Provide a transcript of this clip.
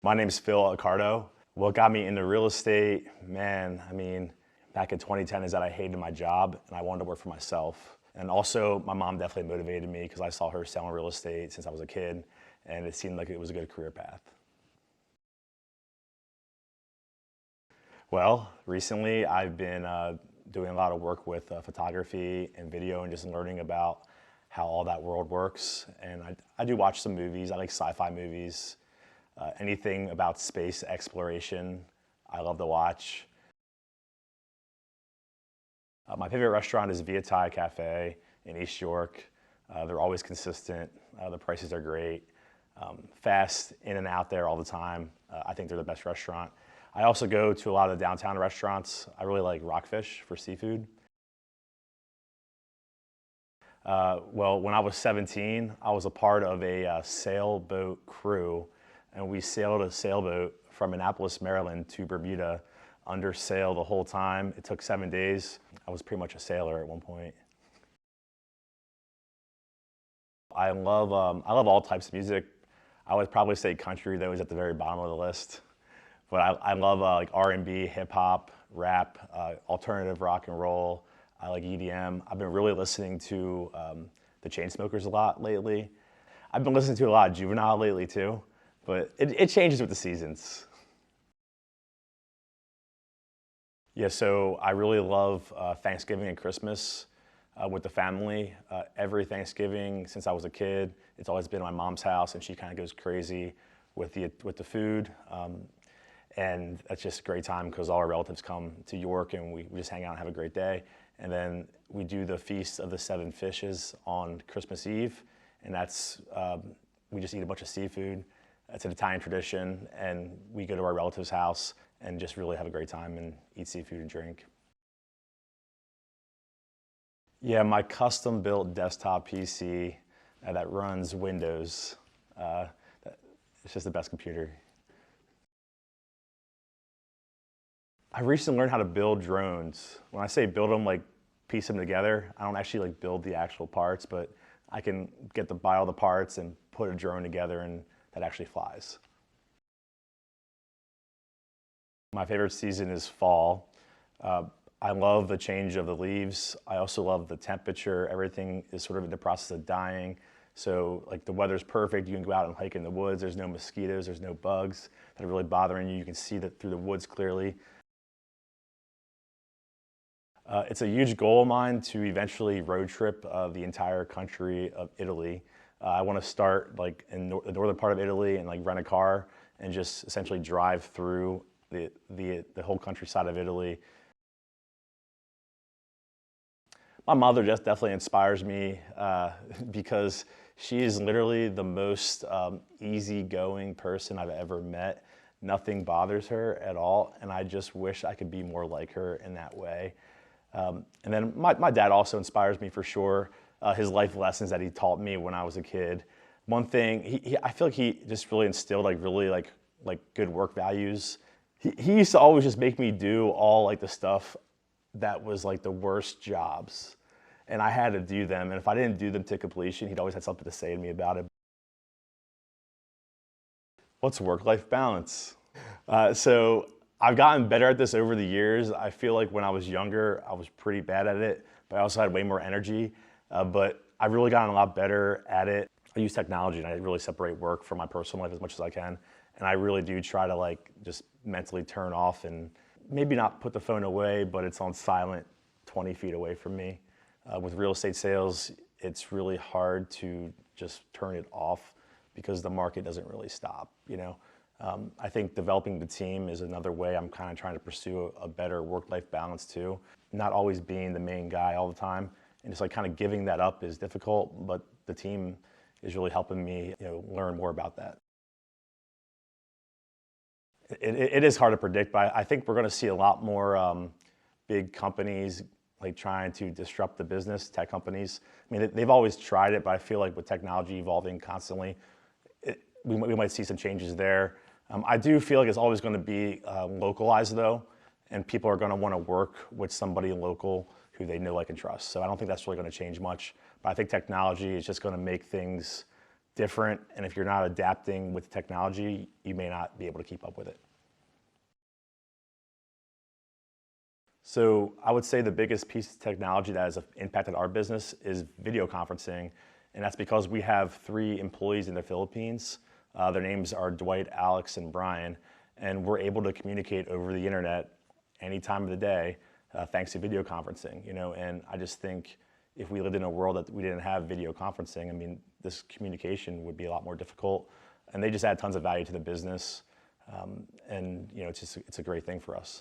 My name's Phil Accardo. What got me into real estate, back in 2010 is that I hated my job and I wanted to work for myself. And also, my mom definitely motivated me because I saw her selling real estate since I was a kid, and it seemed like it was a good career path. Well, recently I've been doing a lot of work with photography and video and just learning about how all that world works. And I do watch some movies. I like sci-fi movies. Anything about space exploration, I love to watch. My favorite restaurant is Via Thai Cafe in East York. They're always consistent. The prices are great. Fast, in and out there all the time. I think they're the best restaurant. I also go to a lot of the downtown restaurants. I really like Rockfish for seafood. Well, when I was 17, I was a part of a sailboat crew, and we sailed a sailboat from Annapolis, Maryland to Bermuda under sail the whole time. It took 7 days. I was pretty much a sailor at one point. I love all types of music. I would probably say country, though, is at the very bottom of the list. But I love like R&B, hip hop, rap, alternative rock and roll. I like EDM. I've been really listening to the Chainsmokers a lot lately. I've been listening to a lot of Juvenile lately too, but it changes with the seasons. Yeah, so I really love Thanksgiving and Christmas with the family. Every Thanksgiving since I was a kid, it's always been at my mom's house, and she kind of goes crazy with the food. And that's just a great time because all our relatives come to York and we just hang out and have a great day. And then we do the Feast of the Seven Fishes on Christmas Eve, and that's, we just eat a bunch of seafood. It's an Italian tradition, and we go to our relative's house and just really have a great time and eat seafood and drink. Yeah, my custom-built desktop PC that runs Windows. It's just the best computer. I recently learned how to build drones. When I say build them, like piece them together, I don't actually like build the actual parts, but I can buy all the parts and put a drone together and that actually flies. My favorite season is fall. I love the change of the leaves. I also love the temperature. Everything is sort of in the process of dying. So like the weather's perfect. You can go out and hike in the woods. There's no mosquitoes. There's no bugs that are really bothering you. You can see that through the woods clearly. It's a huge goal of mine to eventually road trip the entire country of Italy. I want to start like in the northern part of Italy and like rent a car and just essentially drive through the whole countryside of Italy. My mother just definitely inspires me because she is literally the most easygoing person I've ever met. Nothing bothers her at all, and I just wish I could be more like her in that way. And then my dad also inspires me for sure. His life lessons that he taught me when I was a kid. One thing, I feel like he just really instilled like really like good work values. He used to always just make me do all like the stuff that was like the worst jobs. And I had to do them. And if I didn't do them to completion, he'd always had something to say to me about it. What's work-life balance? So I've gotten better at this over the years. I feel like when I was younger, I was pretty bad at it, but I also had way more energy. But I've really gotten a lot better at it. I use technology and I really separate work from my personal life as much as I can. And I really do try to like just mentally turn off and maybe not put the phone away, but it's on silent 20 feet away from me. With real estate sales, it's really hard to just turn it off because the market doesn't really stop, you know? I think developing the team is another way I'm kind of trying to pursue a better work-life balance too. Not always being the main guy all the time, and just like kind of giving that up is difficult, but the team is really helping me, you know, learn more about that. It is hard to predict, but I think we're going to see a lot more big companies like trying to disrupt the business, tech companies. I mean, they've always tried it, but I feel like with technology evolving constantly, we might see some changes there. I do feel like it's always going to be localized though, and people are going to want to work with somebody local who they know, like, and trust. So I don't think that's really going to change much, but I think technology is just going to make things different, and if you're not adapting with technology, you may not be able to keep up with it. So I would say the biggest piece of technology that has impacted our business is video conferencing, and that's because we have 3 employees in the Philippines. Their names are Dwight, Alex, and Brian, and we're able to communicate over the internet any time of the day thanks to video conferencing. And I just think if we lived in a world that we didn't have video conferencing, I mean, this communication would be a lot more difficult, and they just add tons of value to the business, and it's a great thing for us.